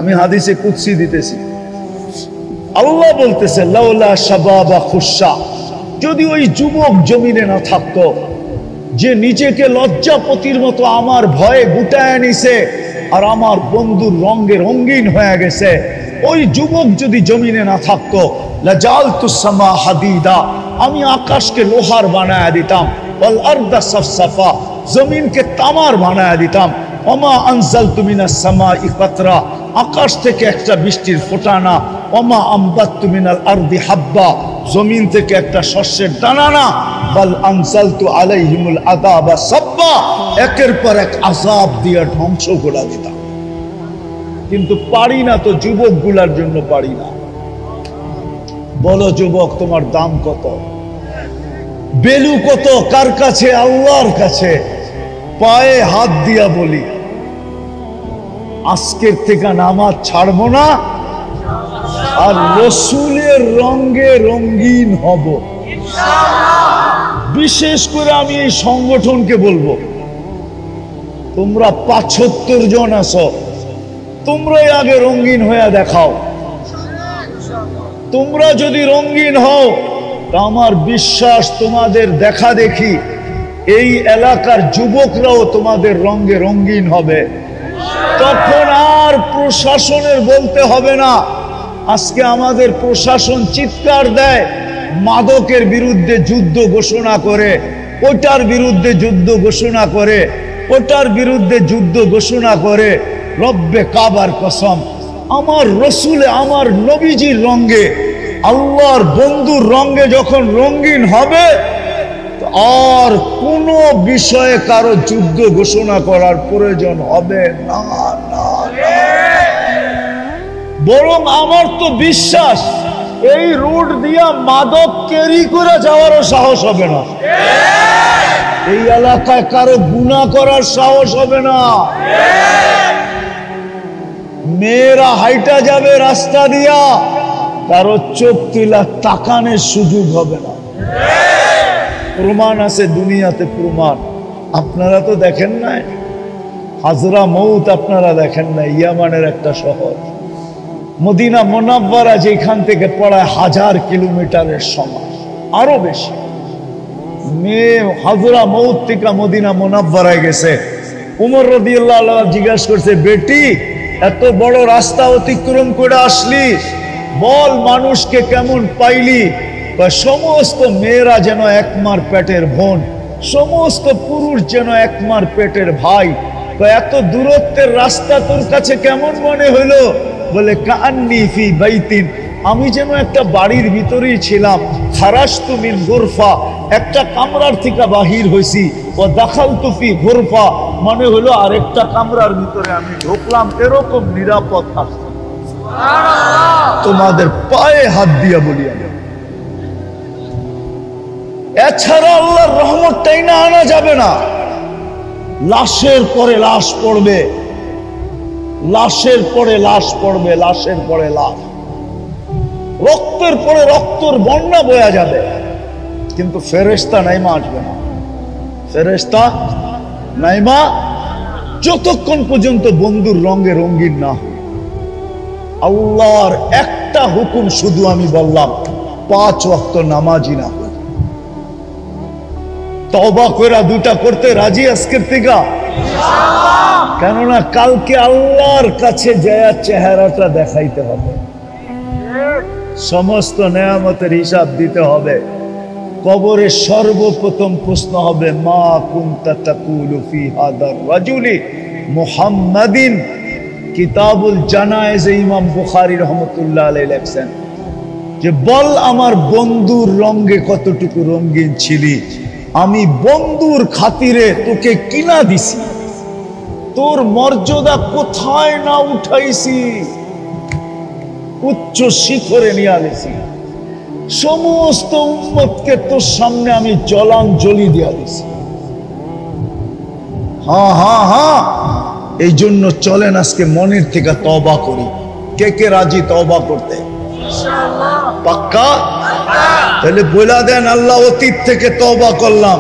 আমি হাদিসে কুদসি দিতেছি, আল্লাহ বলতেছে লাউলা শাবাবা খুশা, যদি ওই যুবক জমিনে না থাকতো যে নিজেকে লজ্জাপতির মতো আমার ভয়ে গুটায় নিছে আর আমার বন্ধুর রঙে রঙিন হয়ে গেছে, ওই যুবক যদি জমিনে না থাকতো লাজালতুস সামা হাদিদা, আমি আকাশকে লোহার বানায় দিতাম, ওয়াল আরদা সাফসাফা, জমিনকে তামার বানায় দিতাম, ওমা আনজালতু মিনাস সামাই কাতরা, আকাশ থেকে একটা বৃষ্টির ফোঁটা না, ওমা আমবাততু মিনাল আরদি হাব্বা, জমিন থেকে একটা শস্যের দানা না, বাল আনজালতু আলাইহিমুল আযাবা সাব্বা, একের পর এক আযাব দিয়ে ধ্বংস করে দিতাম। কিন্তু পারি না তো, যুবকগুলার জন্য পারি না। বলো যুবক, তোমার দাম কত? বেলু কত? কার কাছে? আল্লাহর কাছে। পায়ে হাত দিয়া বলি, আজকের থেকে নামাজ ছাড়বো না, আর রসুলের রঙে রঙিন হব। বিশেষ করে আমি এই সংগঠনকে বলবো, তোমরা ৭৫ জন আছো, তোমরাই আগে রঙিন হয়ে দেখাও। তোমরা যদি রঙিন হও, তা আমার বিশ্বাস তোমাদের দেখা দেখি এই এলাকার যুবকরাও তোমাদের রঙে রঙিন হবে। তখন আর প্রশাসনের বলতে হবে না। আজকে আমাদের প্রশাসন চিৎকার দেয়, মাদকের বিরুদ্ধে যুদ্ধ ঘোষণা করে, ওটার বিরুদ্ধে যুদ্ধ ঘোষণা করে, ওটার বিরুদ্ধে যুদ্ধ ঘোষণা করে। রব্বে কাবার কসম, আমার রসুলে, আমার নবীজির রঙে, আল্লাহর বন্ধুর রঙে যখন রঙিন হবে, আর কোন বিষয়ে কারো যুদ্ধ ঘোষণা করার প্রয়োজন হবে না। বরং আমার তো বিশ্বাস, এই রুট দিয়া মাদক ক্যারি করে যাওয়ারও সাহস হবে না। এই এলাকায় কারো গুনাহ করার সাহস হবে না। মেয়েরা হাইটা যাবে রাস্তা দিয়া, কারো চোখ তুলা তাকানোর সুযোগ হবে না। প্রমাণ আছে দুনিয়াতে, প্রমাণ। আপনারা তো দেখেন নাই হাজরা মউত, আপনারা দেখেন নাই ইয়ামানের একটা শহর। মদিনা মুনাওয়ারা যেখান থেকে পড়ায় 1000 কিলোমিটারের সমান, আরো বেশি। মেয়ে হাজরা মউত থেকে মদিনা মুনাওয়ারায় গেছে। উমর রাদিয়াল্লাহু আনহু জিজ্ঞাসা করছে, বেটি এত বড় রাস্তা অতিক্রম করে আসলি, বল মানুষকে কেমন পাইলি? সমস্ত মেয়েরা যেন একমার পেটের বোন, সমস্ত পুরুষ যেন একমার পেটের ভাই। এত দূরত্বের রাস্তা তোর কাছে কেমন মনে হইলো? বলে কান্নি ফি বাইতিন, আমি যেন একটা বাড়ির ভিতরেই ছিলাম। খারাজতু মিন গুরফা, একটা কামরার থেকে বাহির হইছি। ও দাখালতু ফি গুরফা, মনে হলো আরেকটা কামরার ভিতরে আমি ঢুকলাম। এরকম নিরাপদ আসছে। তোমাদের পায়ে হাত দিয়া বলি আমি, এছাড়া আল্লাহর রহমতটাই না আনা যাবে না। লাশের পরে লাশ পড়বে, লাশের পরে লাশ পড়বে, লাশের পরে লাশ, রক্তের পরে রক্তর বন্যা বয়া যাবে, কিন্তু ফেরেশতা নাইমা আসবে না। ফেরেশতা নাইমা যতক্ষণ পর্যন্ত বন্ধুর রঙে রঙিন না হয়। আল্লাহর একটা হুকুম শুধু আমি বললাম, 5 ওয়াক্ত নামাজি না। তওবা করে 2টা করতে রাজি আজকের থেকে? কেননা কালকে আল্লাহর কাছে যায় চেহারাটা দেখাইতে হবে, সমস্ত নেয়ামতের হিসাব দিতে হবে। কবরে সর্বপ্রথম প্রশ্ন হবে, মা কুনতা তাকুলু ফি হাদার রাজুলি মুহাম্মাদিন। কিতাবুল জানায়েজে ইমাম বুখারী রাহমাতুল্লাহ আলাইহি লেখেন যে, বল আমার বন্ধুর রঙে কতটুকু রঙিন ছিলি, আমি বন্ধুর খাতিরে তোকে কিনা দিছি, তোর মর্যাদা কোথায় না উঠাইছি, উচ্চ শিখরে নিয়ে গেছি। সমস্ত উম্মতকে তোর সামনে আমি জলাঞ্জলি দিয়া দিছি। হ্যাঁ হ্যাঁ হ্যাঁ, এই জন্য চলেন আজকে মনের থেকে তওবা করি। কে কে রাজি তওবা করতে? পাক্কা? তাহলে বলে দেন, আল্লাহ অতীত থেকে তওবা করলাম,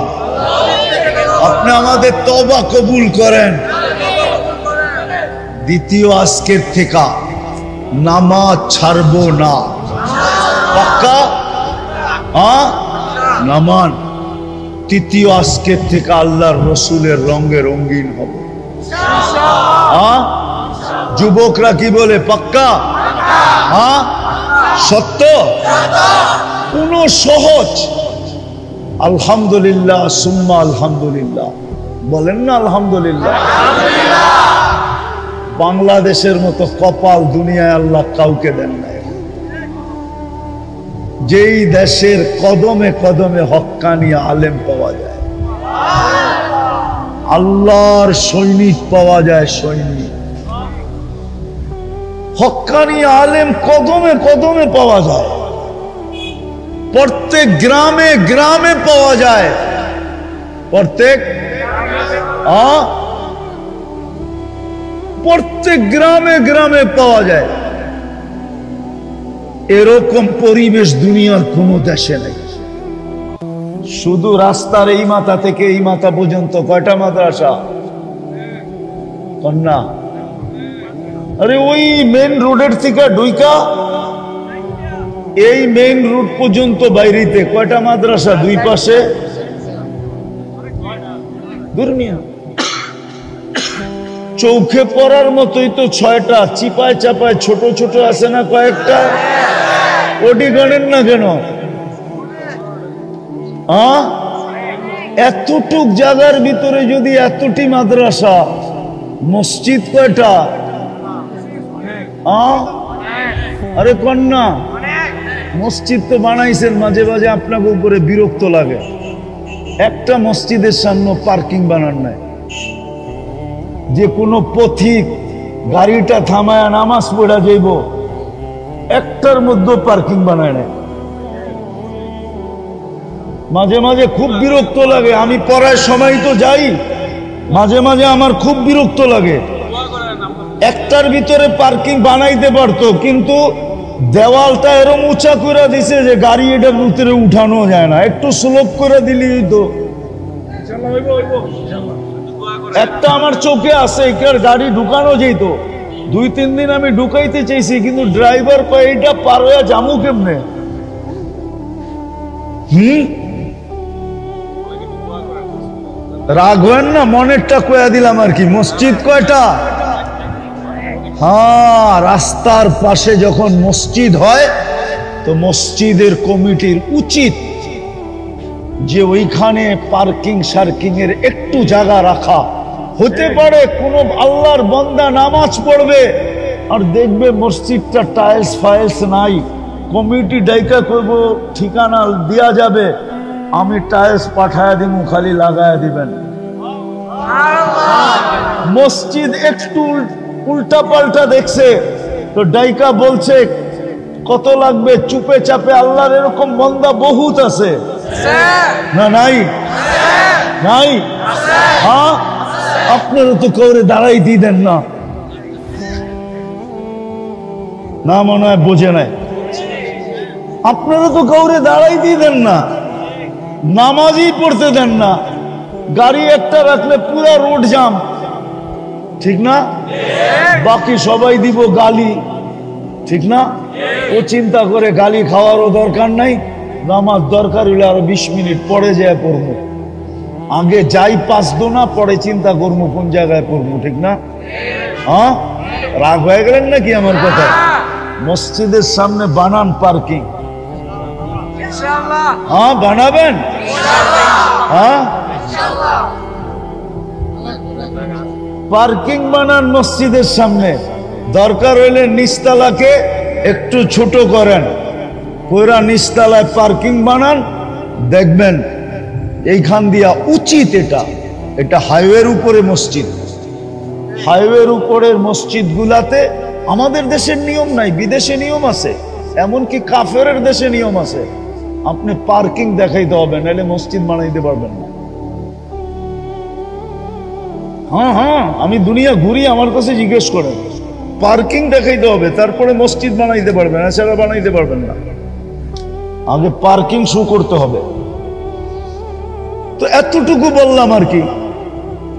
আপনি আমাদের তওবা কবুল করেন। দ্বিতীয়, আজকের থেকে নামাজ ছাড়বো না। পাক্কা? নামান। তৃতীয়, আজকের থেকে আল্লাহর রসুলের রঙে রঙিন হবে। যুবকরা কি বলে? পাক্কা? সত্য? কোন সহজ? আলহামদুলিল্লাহ সুম্মা আলহামদুলিল্লাহ বলেন না? আলহামদুলিল্লাহ। বাংলাদেশের মতো কপাল দুনিয়ায় আল্লাহ কাউকে দেন নাই। যেই দেশের কদমে কদমে হক্কানি আলেম পাওয়া যায়, আল্লাহর সৈনিক পাওয়া যায়, সৈনিক হক্কানি আলেম কদমে কদমে পাওয়া যায়, প্রত্যেক গ্রামে গ্রামে পাওয়া যায়, প্রত্যেক গ্রামে গ্রামে পাওয়া যায়। এরকম পরিবেশ দুনিয়ার কোন দেশে নেই। শুধু রাস্তার এই মাথা থেকে এই মাথা পর্যন্ত কয়টা মাদ্রাসা? কন্যা? আরে ওই মেন রোডের থেকে ঢুইকা এই মেইন রোড পর্যন্ত বাইরেতে কয়টা মাদ্রাসা? দুই পাশে। দুর্মিয়া চৌখে পড়ার মতোই তো 6টা, চিপায় চাপায় ছোট ছোট আছে না কয়েকটা? ওটি গণেন না কেন? এতটুক জায়গার ভিতরে যদি এতটি মাদ্রাসা, মসজিদ কয়টা? আরে কন্যা, মসজিদ তো বানাইছেন, মাঝে মাঝে আপনাকে উপরে বিরক্ত লাগে। একটা মসজিদের সামনে পার্কিং বানান নাই। যে কোনো পথিক গাড়িটা থামায় নামাজ পড়া যাইব, একটার মধ্যে পার্কিং বানায় না। মাঝে মাঝে খুব বিরক্ত লাগে। আমি পড়ার সময় তো যাই, মাঝে মাঝে আমার খুব বিরক্ত লাগে। একটার ভিতরে পার্কিং বানাইতে পারতো, কিন্তু দেওয়ালটা এরকম উঁচা করে দিছে যে গাড়ি এটার ভিতরে উঠানো যায় না। একটু স্লোপ করে দিলেই তো। একটা আমার চোখে আছে, এটার গাড়ি ঢুকানো যেত। 2-3 দিন আমি ঢুকাইতে চাইছি, কিন্তু ড্রাইভার কয় এটা পার হয়ে যামু কেমনে? রাগ হন না, মনেরটা কয়া দিলাম আর কি। মসজিদ কয়টা? রাস্তার পাশে যখন মসজিদ হয় তো মসজিদের কমিটির উচিত যে ওইখানে পার্কিং সার্কিং এর একটু জায়গা রাখা। হতে পারে কোনো আল্লাহর বান্দা নামাজ পড়বে আর দেখবে মসজিদটা টাইলস ফাইলস নাই, কমিটি ডাইকা করব ঠিকানা দেয়া যাবে, আমি টাইলস পাঠায়া দিব, খালি লাগায়া দিবেন। মসজিদ একটু উল্টা পাল্টা দেখছে তো ডাইকা বলছে কত লাগবে, চুপে চাপে আল্লাহর এরকম বান্দা বহুত আছে না? নাই? নাই? আপনারা তো কাউরে দাঁড়াই দিয়ে দেন না। না, মনে হয় বোঝে নাই। আপনারা তো কাউরে দাঁড়াই দিয়ে দেন না, নামাজই পড়তে দেন না। গাড়ি একটা রাখলে পুরো রোড জাম, ঠিক না? বাকি সবাই দিব গালি, ঠিক না? ও চিন্তা করে গালি খাওয়ারও দরকার নাই, নামাজ দরকার হইলে আরো 20 মিনিট পরে যায় পড়বো। আগে যাই পাঁচ দো না, পরে চিন্তা করবো কোন জায়গায় পড়বো, ঠিক না? রাগ হয়ে গেলেন নাকি আমার কথা? মসজিদের সামনে বানান পার্কিং। বানাবেন? পার্কিং বানান মসজিদের সামনে। দরকার হইলে নিচতলাকে একটু ছোট করেন, পুরা নিচতলায় পার্কিং বানান। দেখবেন এইখান দিয়া উচিত, এটা হাইওয়ের উপরে মসজিদ। হাইওয়ের উপরের মসজিদ গুলাতে আমাদের দেশের নিয়ম নাই, বিদেশে নিয়ম আছে, এমনকি কাফেরের দেশে নিয়ম আছে। আপনি পার্কিং দেখাইতে হবে, নাহলে মসজিদ বানাইতে পারবেন না। আমি দুনিয়া ঘুরি, আমার কাছে জিজ্ঞেস করেন, পার্কিং দেখাইতে হবে, তারপরে মসজিদ বানাইতে পারবেন, এছাড়া বানাইতে পারবেন না। আগে পার্কিং শো করতে হবে। তো এতটুকু বললাম আর কি,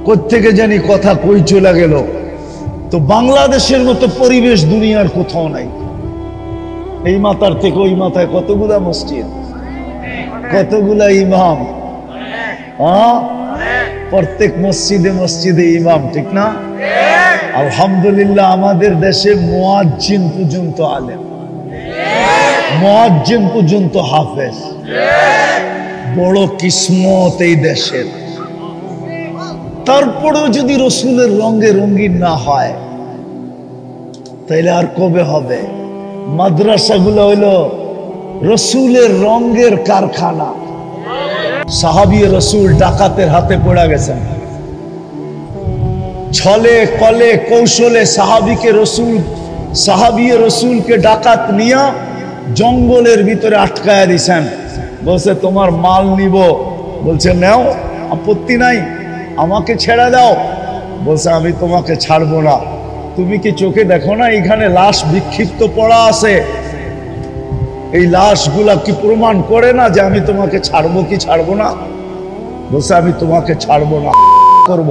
কোত্থেকে জানি কথা কই চলে গেল। তো বাংলাদেশের মতো পরিবেশ দুনিয়ার কোথাও নাই। এই মাথার থেকে ওই মাথায় কতগুলা মসজিদ, কতগুলা ইমাম, প্রত্যেক মসজিদে মসজিদে ইমাম, ঠিক না? আলহামদুলিল্লাহ আমাদের দেশে মুয়াজ্জিন পর্যন্ত আলেম, মুয়াজ্জিন পর্যন্ত হাফেজ। বড় কিসমত এই দেশের। তারপরেও যদি রসুলের রঙে রঙিন না হয় তাইলে আর কবে হবে? মাদ্রাসাগুলো হইল রসুলের রঙের কারখানা। সাহাবী রসুল ডাকাতের হাতে পড়া গেছেন, ছলে কলে কৌশলে সাহাবী রসুলকে ডাকাত নিয়া জঙ্গলের ভিতরে আটকায়া দিছেন। বলছে তোমার মাল নিব, বলছে নাও, আপত্তি নাই, আমাকে ছেড়ে দাও। বলছে আমি তোমাকে ছাড়বো না। তুমি কি চোখে দেখো না এখানে লাশ বিক্ষিপ্ত পড়া আছে? এই লাশগুলা কি প্রমাণ করে না যে আমি তোমাকে ছাড়বো কি ছাড়বো না? বলছে আমি তোমাকে ছাড়বো না, করব।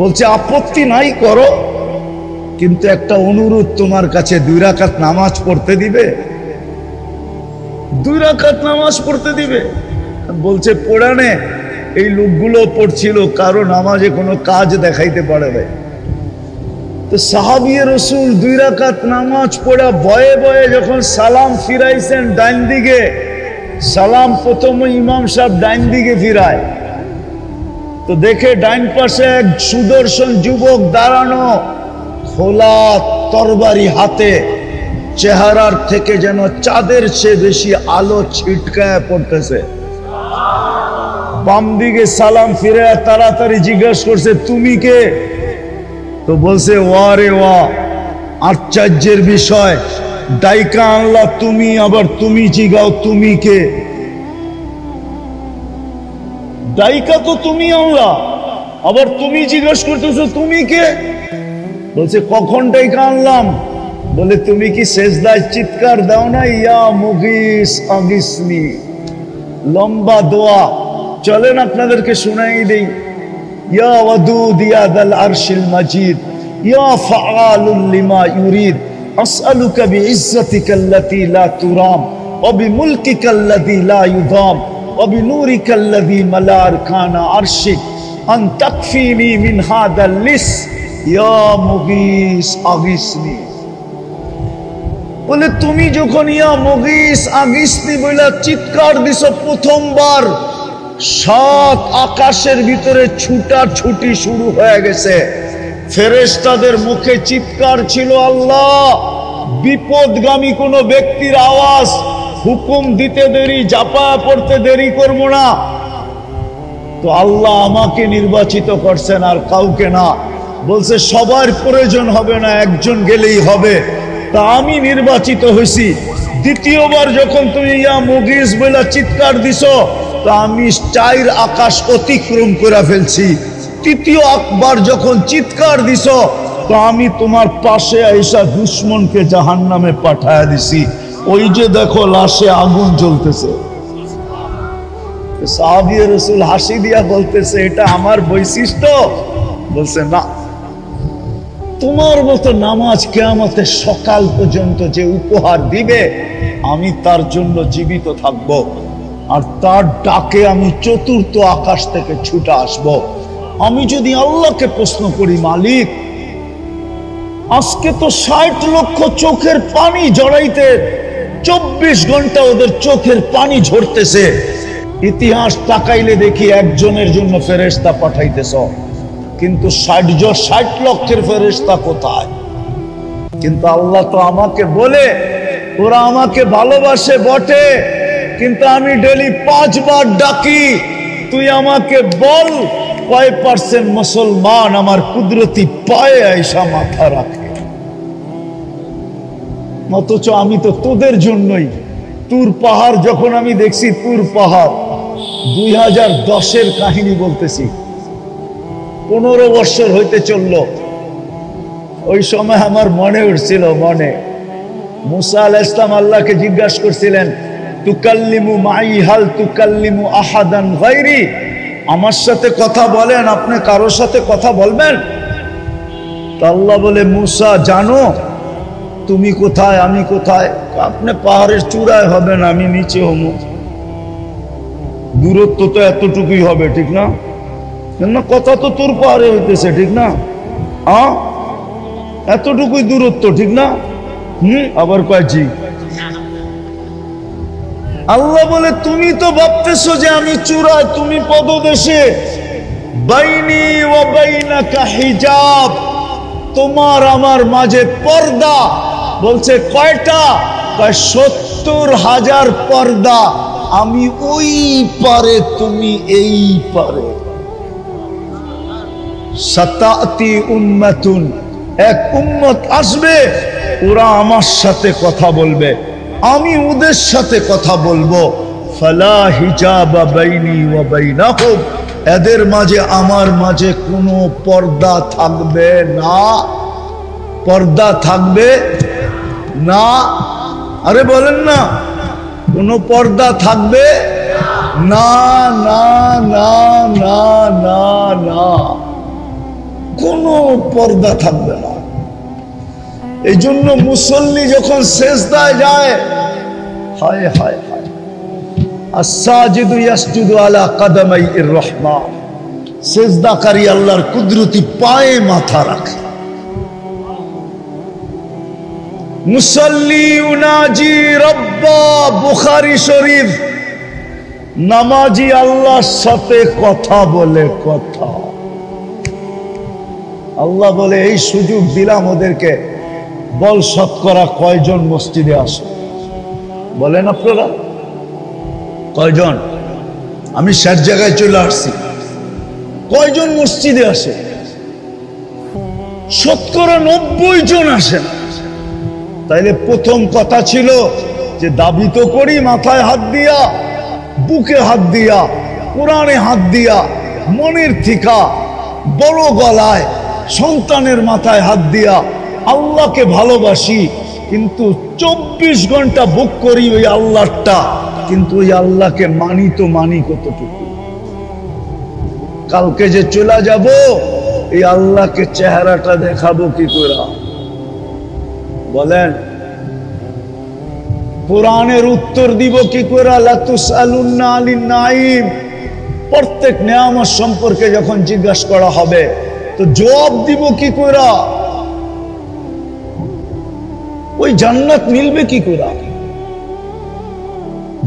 বলছে আপত্তি নাই, করো, কিন্তু একটা অনুরোধ তোমার কাছে, 2 রাকাত নামাজ পড়তে দিবে? 2 রাকাত নামাজ পড়তে দিবে? বলছে পড়ানে। এই লোকগুলো পড়ছিল, কারো নামাজে কোনো কাজ দেখাইতে পারে না। তো সাহাবী রসুল 2 রাকাত নামাজ পড়া ভয়ে ভয়ে যখন সালাম ফিরাইছেন ডাইন দিকে, সালাম প্রথমে ইমাম সাহেব ডাইন দিকে ফিরায়, তো দেখে ডাইন পাশে এক সুদর্শন যুবক দাঁড়ানো, খোলা তরবারি হাতে, চেহারার থেকে যেন চাঁদের চেয়ে বেশি আলো ছিটকায় পড়তেছে। বাম দিকে সালাম ফিরে তাড়াতাড়ি জিজ্ঞাসা করছে তুমি কে? তো বলছে ওয়া রে ওয়া, আশ্চর্যের বিষয়, ডাইকা আনলা তুমি, আবার তুমি জিগাও তুমি কে? ডাইকা তো তুমি আনলা, আবার তুমি জিজ্ঞাসা করতেছো তুমি কে? বলছে কখন ডাইকা আনলাম? বলে তুমি কি সেজদায় চিৎকার দাও না, ইয়া মুগিস আগিসনি? লম্বা দোয়া, চলেন আপনাদেরকে শুনাই দেই। ইয়া ওয়াদুদ ইয়া যাল আরশিল মাজিদ ইয়া ফাআলুল লিমা ইউরিদ আসআলুকা বিইজ্জাতিকাল্লাতী লা তুরাম ওয়া বিমুলকিকাল্লাযী লা ইউদাম ওয়া বিনূরিকাল্লাযী মালা আরকানা আরশিক আন তাকফিনি মিন হাদাল লিস ইয়া মুগিস আগিসনি। বলে তুমি যখন ইয়া মুগিস আগিসনি বলে চিৎকার দিছো প্রথমবার, 7 আকাশের ভিতরে ছুটাছুটি শুরু হয়ে গেছে। ফেরেশতাদের মুখে চিৎকার ছিল, আল্লাহ বিপদগামী কোন ব্যক্তির আওয়াজ, হুকুম দিতে দেরি, ঝাঁপায়া পড়তে দেরি করব না। তো আল্লাহ আমাকে নির্বাচিত করছেন আর কাউকে না। বলছে সবার প্রয়োজন হবে না, একজন গেলেই হবে। তা আমি নির্বাচিত হয়েছি। দ্বিতীয়বার যখন তুমি ইয়া মুগিস বলে চিৎকার দিছো, তো আমি 4 আকাশ অতিক্রম করে ফেলছি। তৃতীয়বার যখন চিৎকার দিছো, তো আমি তোমার পাশে আইসা দুশ্মনকে জাহান্নামে পাঠায়া দিছি। ওই যে দেখো লাশে আগুন জ্বলতেছে। সাহাবী রাসূল হাসি দিয়া বলতেছে এটা আমার বৈশিষ্ট্য? বলছে না, তোমার মতো নামাজ কিয়ামতের সকাল পর্যন্ত যে উপহার দিবে, আমি তার জন্য জীবিত থাকব, আর তার ডাকে আমি 4th আকাশ থেকে ছুটে আসব। আমি যদি আল্লাহকে প্রশ্ন করি, মালিক আজকে তো 60 লক্ষ চোখের পানি জড়াইতে 24 ঘন্টা ওদের চোখের পানি ঝরতেছে, ইতিহাস তাকাইলে দেখি একজনের জন্য ফেরেশতা পাঠাইতেছ, কিন্তু 60 লক্ষের ফেরেশতা কোথায়? কিন্তু আল্লাহ তো আমাকে বলে ওরা আমাকে ভালোবাসে বটে, কিন্তু আমি ডেলি 5 বার ডাকি, তুই আমাকে বল কয় % মুসলমান আমার কুদরতি পায়ে আইসা মাথা রাখে। অথচ আমি তো তোদের জন্যই তুর পাহাড়, যখন আমি দেখছি তুর পাহাড় 2010-এর কাহিনী বলতেছি, 15 বছর হইতে চলল। ওই সময় আমার মনে উঠছিল, মনে মুসা আলাইহিস সালাম আল্লাহকে জিজ্ঞাসা করছিলেন, তুকাল্লিমু মাই হাল তুকাল্লিমু আহাদান গায়রি, আমার সাথে কথা বলেন, আপনি কারোর সাথে কথা বলবেন? আল্লাহ বলে মুসা জানো তুমি কোথায় আমি কোথায়? আপনি পাহাড়ের চূড়ায় হবেন, আমি নিচে হব। দূরত্ব তো এতটুকুই হবে, ঠিক না? না কথা তো তোর পাহাড়ে হইতেছে, ঠিক না? এতটুকুই দূরত্ব, ঠিক না? আবার কয় জি। আল্লাহ বলে তুমি তো ভাবতেছো যে আমি চূড়ায়, তুমি পদদেশে। বাইনি ওয়া বাইনাকা হিজাব, তোমার আমার মাঝে পর্দা। বলছে কয়টা? ৭০,০০০ পর্দা। আমি ওই পারে, তুমি এই পারে। সাতাতি উম্মাতুন, এক উম্মত আসবে, ওরা আমার সাথে কথা বলবে, আমি ওদের সাথে কথা বলবো। ফালা হিজাবা বাইনি ওয়া বাইনাহুম, এদের মাঝে আমার মাঝে কোনো পর্দা থাকবে না। পর্দা থাকবে না। আরে বলেন না, কোনো পর্দা থাকবে না, না না না না না, কোনো পর্দা থাকবে না। এই জন্য মুসল্লি যখন সেজদায় যায়, হায় হায় হায়, আস-সাজিদু ইয়াসজুদু আলা কাদামাইর রহমান, সেজদাকারী আল্লাহর কুদরতি পায়ে মাথা রাখে। মুসল্লি উনাজি রব্বা, বুখারী শরীফ, নামাজি আল্লাহর সাথে কথা বলে। কথা আল্লাহ বলে এই সুযোগ দিলাম ওদেরকে, বল শতকরা কয়জন মসজিদে আসে? বলেন আপনারা কয়জন? আমি ৬০ জায়গায় চলে আসছি, কয়জন মসজিদে আসে? শতকরা ৯০ জন আসে না। তাইলে প্রথম কথা ছিল যে দাবি তো করি মাথায় হাত দিয়া, বুকে হাত দিয়া, কোরআনে হাত দিয়া, মনের থিকা, বড় গলায়, সন্তানের মাথায় হাত দিয়া আল্লাহকে ভালোবাসি, কিন্তু ২৪ ঘন্টা বুক করি ওই আল্লাহটা, কিন্তু ওই আল্লাহকে মানি তো মানি কতটুকু? কালকে যে চলে যাব, এই আল্লাহকে চেহারাটা দেখাবো কি করে? বলেন, কোরআনের উত্তর দিব কি করে? লা তুসআলুন্না আনিন নাঈম, প্রত্যেক নিয়ামত সম্পর্কে যখন জিজ্ঞাসা করা হবে তো জবাব দিব কি করে? ওই জান্নাত মিলবে কি করে?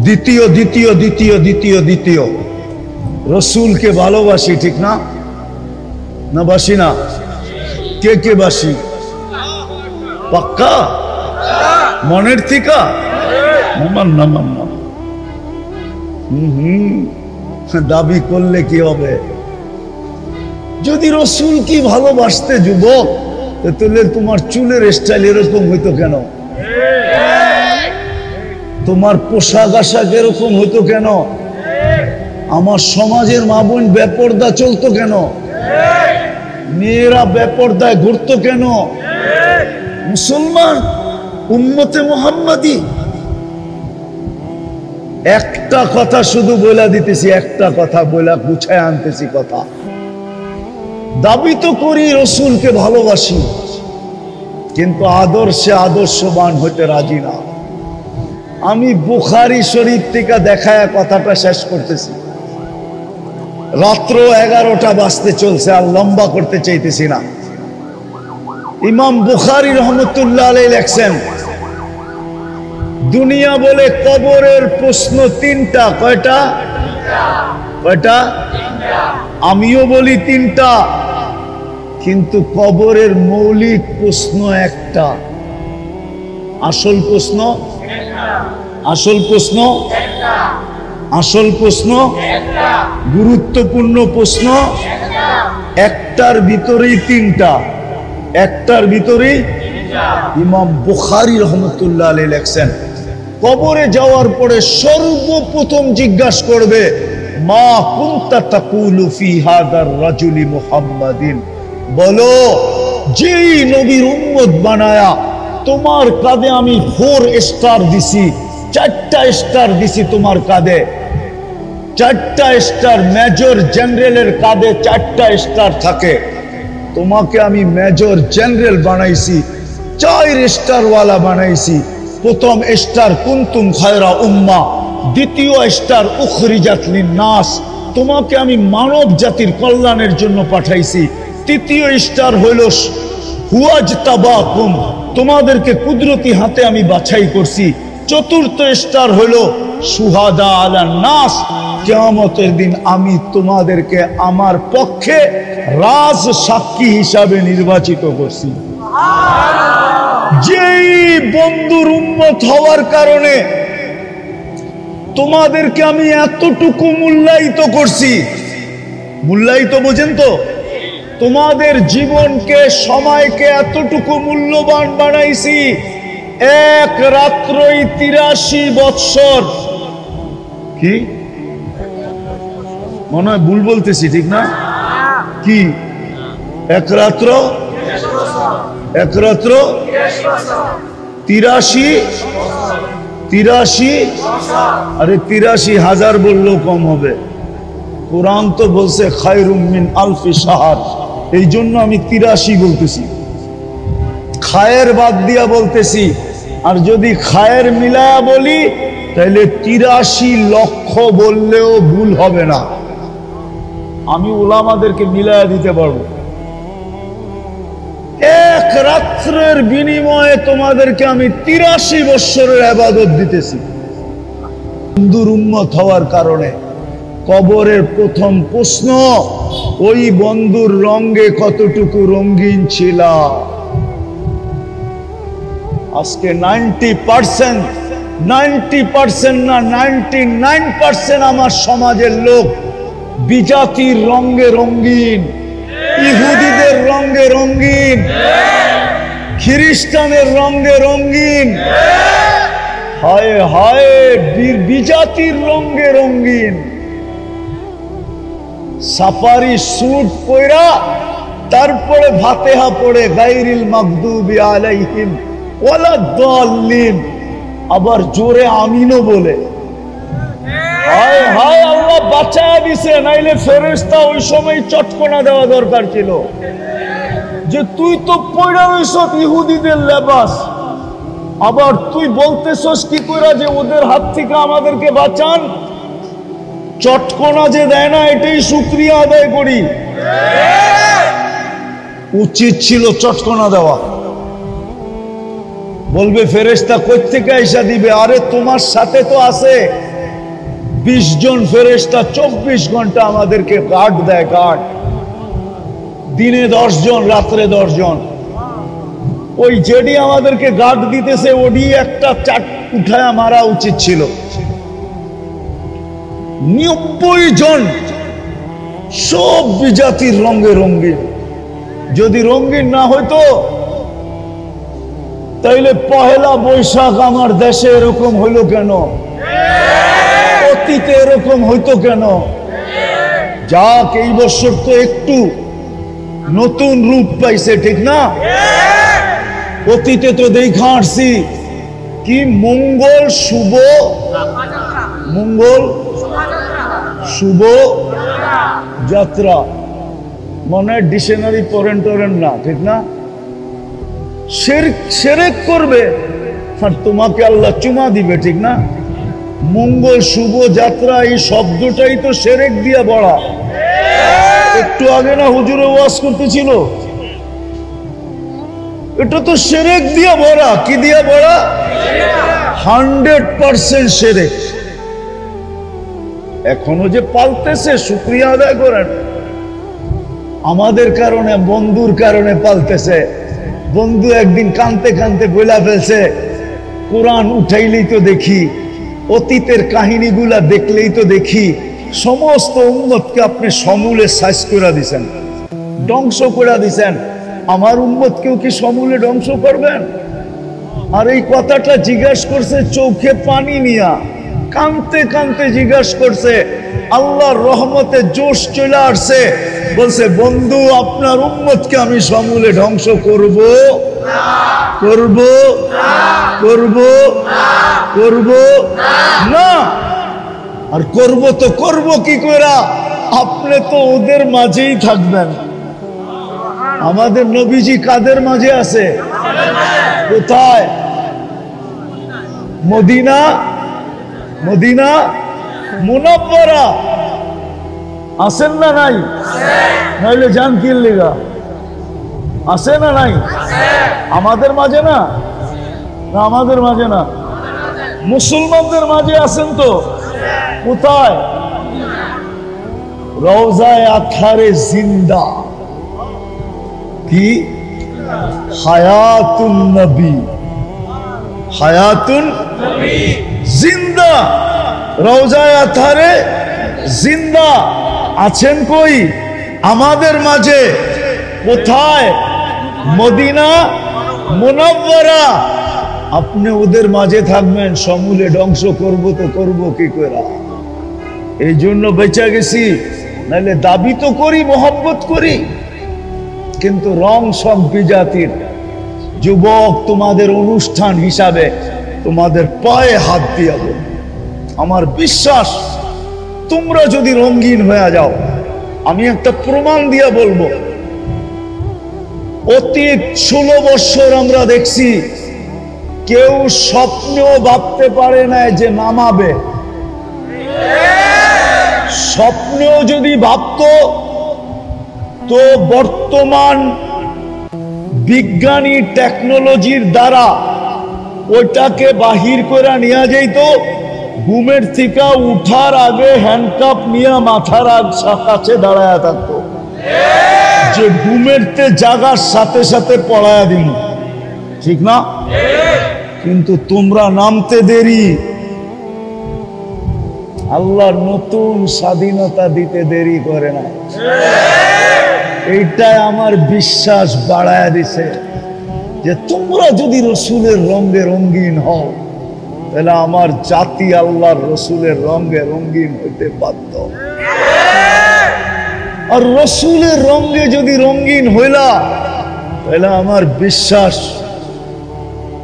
দ্বিতীয় দ্বিতীয় দ্বিতীয় দ্বিতীয় দ্বিতীয় রসুলকে ভালোবাসি, ঠিক না? না বাসি না? কে কে বাসি? পাক্কা মনের থিকা? নামান নামান না। দাবি করলে কি হবে? যদি রসুল কি ভালোবাসতে যুবক, তাহলে তোমার চুলের স্টাইল এরকম হইতো কেন? তোমার পোশাক আশাক এরকম হইতো কেন? আমার সমাজের মা বোন বেপরদা চলতো কেন? মেয়েরা বেপরদায় ঘুরতো কেন? মুসলমান উম্মতে মুহাম্মাদি। একটা কথা শুধু বলে দিতেছি, একটা কথা বলে গুছায় আনতেছি কথা। দাবি তো করি রসুলকে ভালোবাসি, কিন্তু আদর্শে আদর্শবান হইতে রাজি না। আমি বুখারী শরীফ থেকে দেখায় কথাটা শেষ করতেছি। রাত্র 11টা বাজতে চলছে, আর লম্বা করতে চাইতেছি না। ইমাম বুখারী রহমতুল্লাহ আলাইহি লেখছেন, দুনিয়া বলে কবরের প্রশ্ন 3টা। কয়টা? কয়টা? আমিও বলি 3টা, কিন্তু কবরের মৌলিক প্রশ্ন একটা। আসল প্রশ্ন? আসল প্রশ্ন? আসল প্রশ্ন? গুরুত্বপূর্ণ প্রশ্ন? একটার ভিতরেই 3টা। একটার ভিতরেই। ইমাম বুখারী রহমতুল্লাহ আলাইহি লেখছেন, কবরে যাওয়ার পরে সর্বপ্রথম জিজ্ঞাসা করবে, মা কুনতা তাকুলু ফি হাদার রাজুলি মুহাম্মাদিন, বলো যেই নবীর উম্মত বানায়া তোমার কাঁধে আমি 4 স্টার দিছি, 4টা স্টার দিছি তোমার কাঁধে, 4টা স্টার। মেজর জেনারেলের কাঁধে 4টা স্টার থাকে। তোমাকে আমি মেজর জেনারেল বানাইছি, 4 স্টারওয়ালা বানাইছি। প্রথম স্টার কুনতুম খায়রা উম্মাহ, দ্বিতীয় স্টার উখরিজাত লিন্নাস, তোমাকে আমি মানব জাতির কল্যাণের জন্য পাঠাইছি। তৃতীয় স্টার হইল হুয়াজতাবাকুম, তোমাদেরকে কুদরতি হাতে আমি বাছাই করছি। চতুর্থ স্টার হইল শুহাদা আলান নাস, কিয়ামতের দিন আমি তোমাদেরকে আমার পক্ষে রাজ সাক্ষী হিসাবে নির্বাচিত করছি। যেই বন্ধুর উম্মত হওয়ার কারণে তোমাদেরকে আমি এতটুকু মূল্যায়িত করছি, মূল্যায়িত বোঝেন তো, তোমাদের জীবনকে সময়কে এতটুকু মূল্যবান বানাইছি, এক রাত্রই 83 বৎসর। কি মনে হয় ভুল বলতেছি, ঠিক না? কি এক রাত্র 83, আরে 83,000 বললেও কম হবে। কোরআন তো বলছে খায়রুম মিন আলফি শাহর, এই জন্য আমি 83 বলতেছি, খায়ের বাদ দিয়া বলতেছি। আর যদি খায়ের মিলায়া বলি তাহলে 83 লক্ষ বললেও ভুল হবে না, আমি উলামাদেরকে মিলায়া দিতে পারবো। এক রাত্রের বিনিময়ে তোমাদেরকে আমি 83 বৎসরের ইবাদত দিতেছি। বন্ধুর উম্মত হওয়ার কারণে কবরের প্রথম প্রশ্ন, ওই বন্ধুর রঙে কতটুকু রঙিন ছিল। আজকে 90% না 99% আমার সমাজের লোক বিজাতির রঙে রঙিন, ইহুদিদের রঙে রঙিন, খ্রিস্টানের রঙে রঙিন, হায় হায় বিজাতির রঙে রঙিন। সাফারি স্যুট পরা, তারপরে ফাতিহা পড়ে গায়রিল মাগদুবি আলাইহিম ওয়ালাদ-দাল্লিন, আবার জোরে আমিনও বলে। হায় হায়, আল্লাহ বাঁচায়া দিছে, নাইলে ফেরেশতা ওই সময় চটকনা দেওয়া দরকার ছিল যে তুই তো পয়রা রইছত ইহুদিদের লেবাস, আবার তুই বলতেছস কি কইরা যে ওদের হাত থেকে আমাদেরকে বাঁচান। চটকনা যে দেয় না, এটাই শুকরিয়া আদায় করি। উচিত ছিল চটকনা দেওয়া। বলবে ফেরেশতা কই থেকে আইসা দিবে? আরে তোমার সাথে তো আছে 20 জন ফেরেশতা, 24 ঘন্টা আমাদেরকে গার্ড দেয়, গার্ড। দিনে 10 জন, রাত্রে 10 জন। ওই যেডি আমাদেরকে গার্ড দিতেছে ওডি একটা চাট উঠায়া মারা উচিত ছিল। 90 জন, সব বিজাতির রঙে রঙিন। যদি রঙিন না হইতো তাইলে পহেলা বৈশাখ আমার দেশে এরকম হইল কেন? অতীতে এরকম হইতো কেন? যাক, এই বছর তো একটু নতুন রূপ পাইছে, ঠিক না? অতীতে তো দেখা আসছি কি মঙ্গল শুভ, মঙ্গল শুভ যাত্রা, মনে হয় ডিকশনারি পড়েন টরেন না, ঠিক না? শিরক করবে আর তোমাকে আল্লাহ চুমা দিবে, ঠিক না? মঙ্গল শুভ যাত্রা, এই শব্দটাই তো শিরক দিয়া বড়া। একটু আগে না হুজুরে ওয়াজ করতেছিল, এটা তো শিরক দিয়া ভরা। কি দিয়া ভরা? 100% শিরক। এখনো যে পালতেছে, শুকরিয়া আদায় করেন। আমাদের কারণে, বন্ধুর কারণে পালতেছে। বন্ধু একদিন কানতে কানতে বইলা ফেলছে, কোরআন উঠাইলেই তো দেখি, অতীতের কাহিনীগুলা দেখলেই তো দেখি সমস্ত উম্মতকে আপনি সমূলে সাইজ করে দিছেন, ধ্বংস করে দিছেন। আমার উম্মতকেও কি সমূলে ধ্বংস করবেন? আর এই কথাটা জিজ্ঞাসা করছে চোখে পানি নিয়া, কানতে কানতে জিজ্ঞাসা করছে। আল্লাহর রহমতে জোশ চলে আসছে, বলছে বন্ধু আপনার উম্মতকে আমি সমূলে ধ্বংস করব করব করব করব না। আর করব তো করব কি কইরা? আপনি তো ওদের মাঝেই থাকবেন। আমাদের নবীজি কাদের মাঝে আছে? কোথায়? মদিনা, মদিনা মুনাব্বারা আছেন না নাই? নাইলে জান কি লেগা আছে না নাই? আমাদের মাঝে না? না আমাদের মাঝে না, মুসলমানদের মাঝে আছেন তো। কোথায়? রওজায়ে আতহারে জিন্দা। কি? হায়াতুন নবী, হায়াতুন জিন্দা। রওজায়ে আতহারে জিন্দা আছেন কই? আমাদের মাঝে। কোথায়? মদিনা মুনাব্বারা। আপনি ওদের মাঝে থাকবেন, সমূলে ধ্বংস করব তো করব কি করে? এই জন্য বেঁচে গেছি, নাহলে দাবি তো করি মোহাব্বত করি, কিন্তু রং সব বিজাতির। যুবক, তোমাদের অনুষ্ঠান হিসাবে তোমাদের পায়ে হাত দিয়ে বলবো, আমার বিশ্বাস তোমরা যদি রঙিন হয়ে যাও, আমি একটা প্রমাণ দিয়ে বলবো, অতীত 16 বছর আমরা দেখছি কেউ স্বপ্নেও ভাবতে পারে না যে নামাবে। স্বপ্নেও যদি ভাবতো তো বর্তমান বিজ্ঞানী টেকনোলজির দ্বারা ওইটাকে বাহির করে নিয়ে যাইত। ঘুমের থেকে উঠার আগে হ্যান্ডকাপ নিয়ে মাথার কাছে দাঁড়ায় থাকতো যে ঘুমেরতে জাগার সাথে সাথে পড়ায়া দিন, ঠিক না? কিন্তু তোমরা নামতে দেরি, আল্লাহ নতুন স্বাধীনতা দিতে দেরি করে না। এইটাই আমার বিশ্বাস বাড়ায় দিছে যে তোমরা যদি রসুলের রঙে রঙিন হও, তাহলে আমার জাতি আল্লাহর রসুলের রঙে রঙিন হইতে বাধ্য। আর রসুলের রঙে যদি রঙিন হইলা, তাহলে আমার বিশ্বাস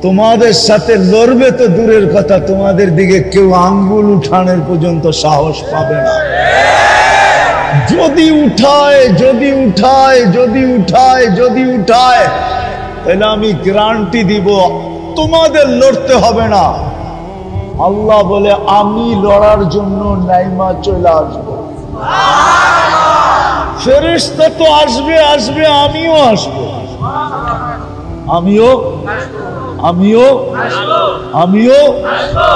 তোমাদের সাথে লড়বে তো দূরের কথা, তোমাদের দিকে কেউ আঙ্গুল উঠানোর পর্যন্ত সাহস পাবে না। যদি উঠায়, যদি উঠায়, যদি উঠায়, যদি উঠায়, তাহলে আমি গ্যারান্টি দিব তোমাদের লড়তে হবে না। আল্লাহ বলে, আমি লড়ার জন্য নাইমা চলে আসবো। ফেরেশতা তো আসবে, আসবে, আমিও আসবো, আমিও আমিও আমিও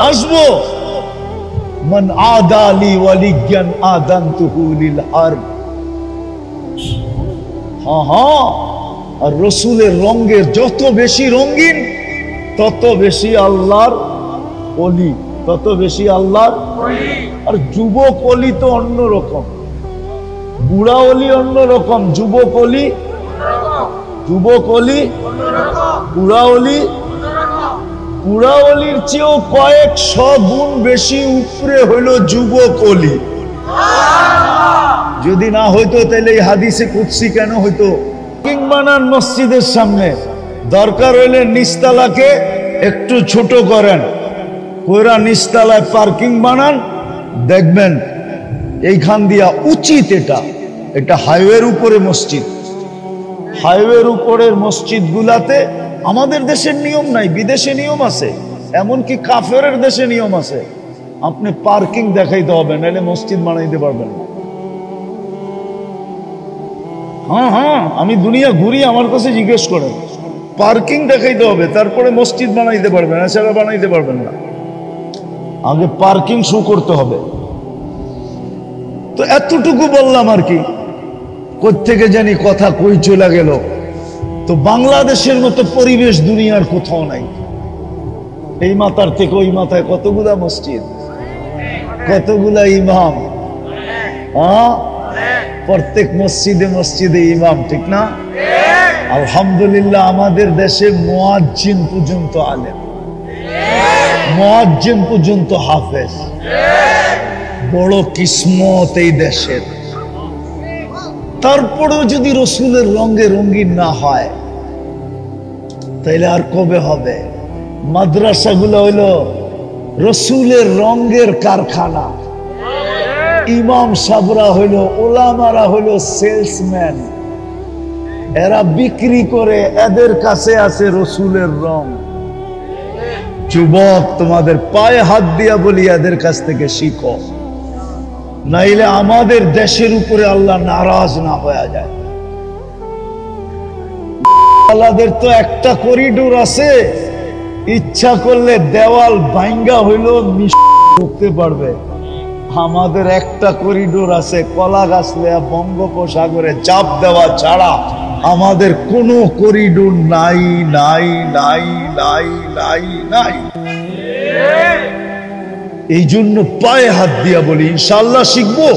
আসবো। মান আদালি ওয়ালিয়ান আদানতুহু লিল হারব। হ্যাঁ, আর রসুলের রঙের যত বেশি রঙিন, তত বেশি আল্লাহর ওলি, তত বেশি আল্লাহর। আর যুবক ওলি তো অন্যরকম, বুড়া ওলি অন্যরকম, যুবক ওলি, যুবক ওলি, বুড়া ওলি, বুড়া ওলির চেয়েও কয়েকশো গুণ বেশি উপরে হইল যুবক ওলি। যদি না হইতো তাহলে এই হাদিসে কুদসি কেন হইতো? পার্কিং বানান মসজিদের সামনে, দরকার হইলে নিচতলাকে একটু ছোট করেন, কইরা নিচতলায় পার্কিং বানান, দেখবেন এইখান দিয়া উচিত। এটা হাইওয়ের উপরে মসজিদ, হাইওয়ের উপরের মসজিদ গুলাতে আমাদের দেশের নিয়ম নাই, বিদেশে নিয়ম আছে, এমনকি কাফেরের দেশে নিয়ম আছে। আপনি পার্কিং দেখাইতে হবে, নাহলে মসজিদ বানাইতে পারবেন না। হ্যাঁ, আমি দুনিয়া ঘুরি, আমার কাছে জিজ্ঞেস করেন, পার্কিং দেখাইতে হবে, তারপরে মসজিদ বানাইতে পারবেন, এছাড়া বানাইতে পারবেন না। আগে পার্কিং শো করতে হবে। তো এতটুকু বললাম আর কি, কোত্থেকে জানি কথা কই চলে গেল। তো বাংলাদেশের মতো পরিবেশ দুনিয়ার কোথাও নাই। এই মাথার থেকে ওই মাথায় কতগুলা মসজিদ, কতগুলা ইমাম, প্রত্যেক মসজিদে মসজিদে ইমাম, ঠিক না? আলহামদুলিল্লাহ, আমাদের দেশে মুয়াজ্জিন পর্যন্ত আলেম, মুয়াজ্জিন পর্যন্ত হাফেজ। বড় কিসমত এই দেশের। তারপরেও যদি রসুলের রঙে রঙিন না হয়, তাইলে আর কবে হবে? মাদ্রাসাগুলো হইল রসুলের রঙের কারখানা, ইমাম সাবরা হইল, ওলামারা হইল সেলসম্যান। এরা বিক্রি করে, এদের কাছে আছে রসুলের রং। যুবক, তোমাদের পায়ে হাত দিয়া বলি, এদের কাছ থেকে শিখো, নাইলে আমাদের দেশের উপরে আল্লাহ নারাজ না হয়ে যায়। আল্লাহদের তো একটা করিডোর আছে, ইচ্ছা করলে দেওয়াল ভাঙ্গা হইলো ঢুকতে পারবে। আমাদের একটা করিডোর আছে, কলা গাছ লইয়া বঙ্গোপসাগরে চাপ দেওয়া ছাড়া আমাদের কোনো করিডোর নাই নাই নাই নাই নাই নাই। এই জন্য পায়ে হাত দিয়া বলি, ইনশাআল্লাহ শিখবো।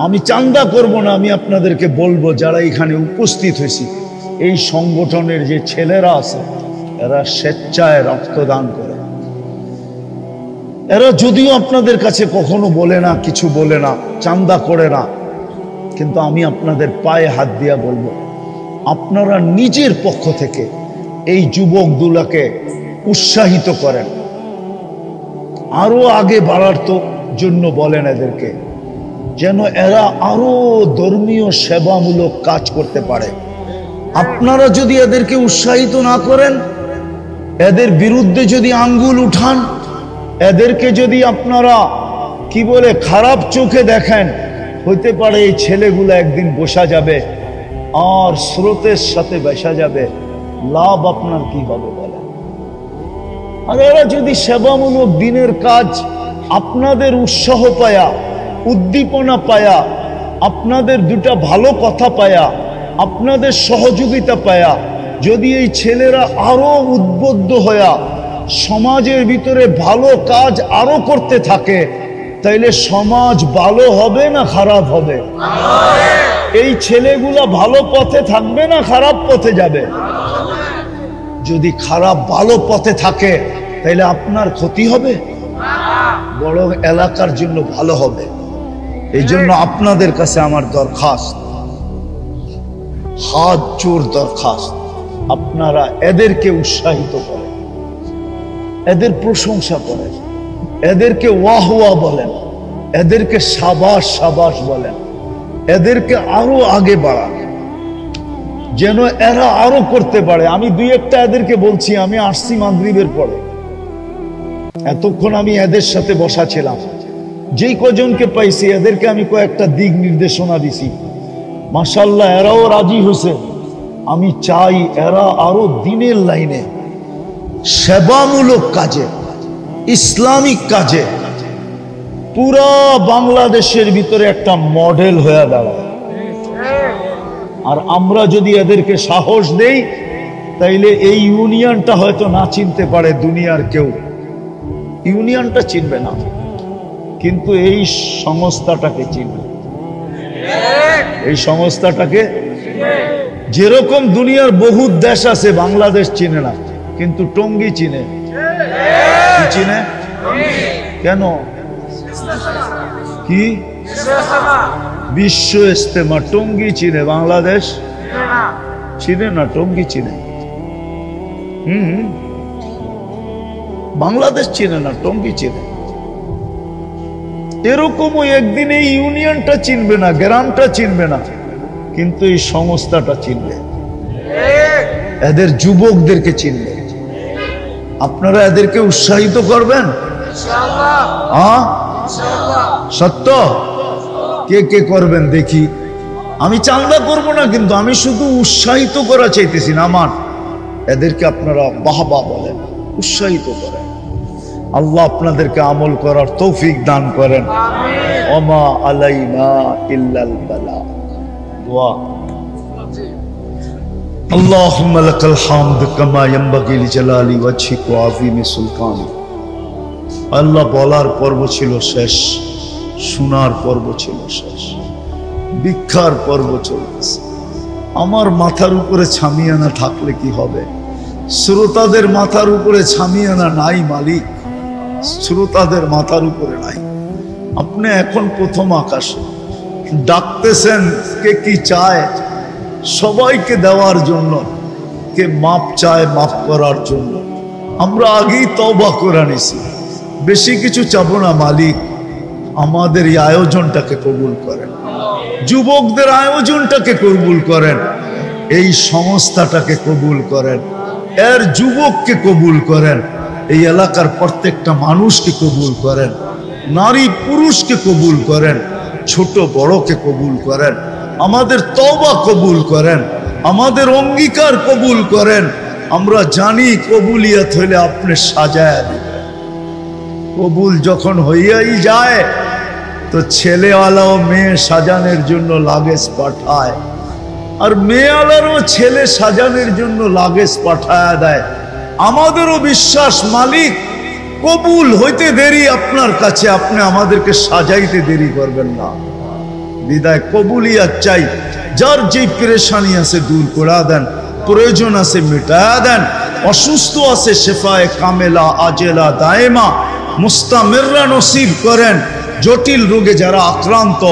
আমি চান্দা করব না, আমি আপনাদেরকে বলবো যারা এখানে উপস্থিত হয়েছি, এই সংগঠনের যে ছেলেরা আছে এরা স্বেচ্ছায় রক্তদান করে। এরা যদিও আপনাদের কাছে কখনো বলে না, কিছু বলে না, চান্দা করে না, কিন্তু আমি আপনাদের পায়ে হাত দিয়া বলবো, আপনারা নিজের পক্ষ থেকে এই যুবক দুলাকে উৎসাহিত করেন, আরো আগে বাড়ার তো জন্য বলেন এদেরকে, যেন এরা আরো ধর্মীয় সেবামূলক কাজ করতে পারে। আপনারা যদি এদেরকে উৎসাহিত না করেন, এদের বিরুদ্ধে যদি আঙ্গুল উঠান, এদেরকে যদি আপনারা কি বলে খারাপ চোখে দেখেন, হইতে পারে এই ছেলেগুলো একদিন বসা যাবে আর স্রোতের সাথে বসা যাবে। লাভ আপনার কি হবে বলে? আর এরা যদি সেবামূলক দিনের কাজ আপনাদের উৎসাহ পায়া, উদ্দীপনা পায়া, আপনাদের দুটা ভালো কথা পায়া, আপনাদের সহযোগিতা পায়া, যদি এই ছেলেরা আরো উদ্বুদ্ধ হয়া সমাজের ভিতরে ভালো কাজ আরো করতে থাকে, তাইলে সমাজ ভালো হবে না খারাপ হবে? এই ছেলেগুলা ভালো পথে থাকবে না খারাপ পথে যাবে? যদি খারাপ ভালো পথে থাকে তাইলে আপনার ক্ষতি হবে, বরং এলাকার জন্য ভালো হবে। এই জন্য আপনাদের কাছে আমার দরখাস্ত, হাত জোর দরখাস্ত, আপনারা এদেরকে উৎসাহিত করেন, এদের প্রশংসা করেন, এদেরকে ওয়াহ ওয়াহ বলেন, এদেরকে সাবাস সাবাস বলেন, এদেরকে আরো আগে বাড়ান, যেন এরা আরো করতে পারে। আমি দুই একটা এদেরকে বলছি, আমি আসছি মাগরিবের পরে, এতক্ষণ আমি এদের সাথে বসা ছিলাম, যেই কজনকে পাইছি এদেরকে আমি কয়েকটা দিক নির্দেশনা দিছি। মাশাআল্লাহ, এরাও রাজি হয়েছে। আমি চাই এরা আরো দিনের লাইনে সেবামূলক কাজে, ইসলামিক কাজে পুরা বাংলাদেশের ভিতরে একটা মডেল হয়ে দাঁড়ায়। আর আমরা যদি এদেরকে সাহস দেই, তাইলে এই ইউনিয়নটা হয়তো না চিনতে পারে দুনিয়ার কেউ, ইউনিয়নটা চিনবে না, কিন্তু এই সংস্থাটাকে চিনবে। এই সংস্থাটাকে, যেরকম দুনিয়ার বহু দেশ আছে বাংলাদেশ চিনে না, কিন্তু টঙ্গী চিনে। কি চিনে? কেন? কি? বিশ্ব ইজতেমা। টঙ্গী চিনে, বাংলাদেশ চিনে না, টঙ্গী চিনে। বাংলাদেশ চিনে না, টঙ্গী চিনে। এরকমও একদিন এই ইউনিয়নটা চিনবে না, গ্রামটা চিনবে না, কিন্তু এই সংস্থাটা চিনবে, এদের যুবকদেরকে চিনবে। আপনারা এদেরকে উৎসাহিত করবেন? সত্য? কে কে করবেন দেখি। আমি চান্দা করব না, কিন্তু আমি শুধু উৎসাহিত করা চাইতেছি না আমার। এদেরকে আপনারা বাহবা বলেন, উৎসাহিত করেন। আল্লাহ আপনাদেরকে আমল করার তৌফিক দান করেন। ওমা আলাইনা ইল্লাল বালাগ। দোয়া। আল্লাহুম্মা লাকাল হামদ কামা ইয়ানবাগি লিজালালি ওয়াজহিক ওয়া আযীমি সুলতানিক। আল্লাহ, বলার পর্ব ছিল শেষ, শোনার পর্ব ছিল শেষ, ভিক্ষার পর্ব চলতেছে। আমার মাথার উপরে ছামিয়ানা থাকলে কি হবে? শ্রোতাদের মাথার উপরে ছামিয়ানা নাই মালিক, শ্রোতাদের মাথার উপরে নাই। আপনি এখন প্রথম আকাশে ডাকতেছেন, কে কি চায়? সবাইকে দেওয়ার জন্য, কে মাপ চায় মাফ করার জন্য। আমরা আগেই তওবা করে নিছি, বেশি কিছু চাবো না মালিক। আমাদের এই আয়োজনটাকে কবুল করেন, যুবকদের আয়োজনটাকে কবুল করেন, এই সংস্থাটাকে কবুল করেন, এর যুবককে কবুল করেন, এই এলাকার প্রত্যেকটা মানুষকে কবুল করেন, নারী পুরুষকে কবুল করেন, ছোট বড়কে কবুল করেন, আমাদের তওবা কবুল করেন, আমাদের অঙ্গীকার কবুল করেন। আমরা জানি কবুলিয়ত হইলে আপনি সাজায় দিবেন। কবুল যখন হইয়াই যায় তো ছেলেওয়ালাও মেয়ে সাজানোর জন্য লাগেজ পাঠায়, আর মেয়েওয়ালারও ছেলে সাজানোর জন্য লাগেজ পাঠায় দেয়। আমাদেরও বিশ্বাস মালিক কবুল হইতে দেরি আপনার কাছে, আপনি আমাদেরকে সাজাইতে দেরি করবেন না। বিদায় কবুলিয়াত চাই, যার যে পেরেশানি আছে দূর করে দেন, প্রয়োজন আছে মিটায়া দেন, অসুস্থ আছে শেফায়ে কামেলা আজেলা দায়েমা মুস্তামিররা নসিব করেন। জটিল রোগে যারা আক্রান্ত,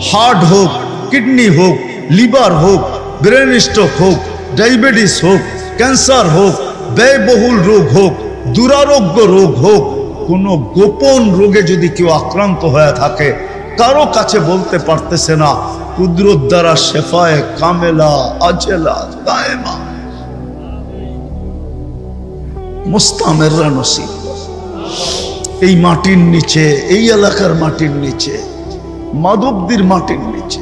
হার্ট হোক, কিডনি হোক, লিভার হোক, ব্রেন স্ট্রোক হোক, ডায়াবেটিস হোক, ক্যান্সার হোক, ব্যয়বহুল রোগ হোক, দুরারোগ্য রোগ হোক, কোনো গোপন রোগে যদি কেউ আক্রান্ত হয়ে থাকে, কারো কাছে বলতে পারতেছে না, কুদরত দ্বারা শেফায়ে কামেলা আজেলা দায়েমা মুস্তামিররা নসিব। এই মাটির নিচে, এই এলাকার মাটির নিচে, মাধবদীর মাটির নিচে,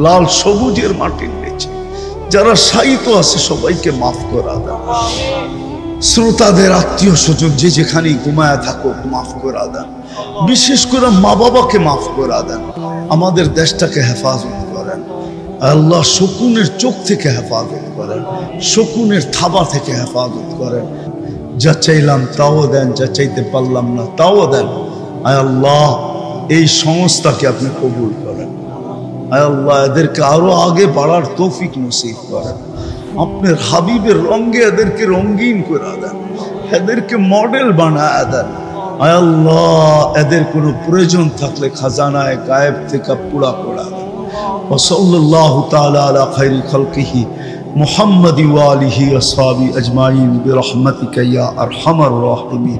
লাল সবুজের মাটির নিচে যারা শায়িত আছে সবাইকে মাফ করা দেন। শ্রোতাদের আত্মীয় স্বজন যে যেখানেই ঘুমায় থাকুক মাফ করা দেন। বিশেষ করে মা বাবাকে মাফ করা দেন। আমাদের দেশটাকে হেফাজত করেন আল্লাহ, শকুনের চোখ থেকে হেফাজত করেন, শকুনের থাবা থেকে হেফাজত করেন। যা চাইলাম তাও দেন, যা চাইতে পারলাম না তাও দেন। আয় আল্লাহ, এই সংস্থাকে আপনি কবুল করেন। আয় আল্লাহ, এদেরকে আরো আগে বাড়ার তৌফিক নসিব করেন। আপনার হাবিবের রঙে এদেরকে রঙিন করে দেন, এদেরকে মডেল বানায় দেন। আয় আল্লাহ, এদের কোনো প্রয়োজন থাকলে খাজানায় গায়েব থেকে পুরা করে দেন। ওয়া সাল্লাল্লাহু তাআলা আলা খায়রি খালকিহি মুহাম্মাদি ওয়া আলিহি ওয়া আসহাবি আজমাইন বিরহমাতিকা ইয়া আরহামার রাহিমিন।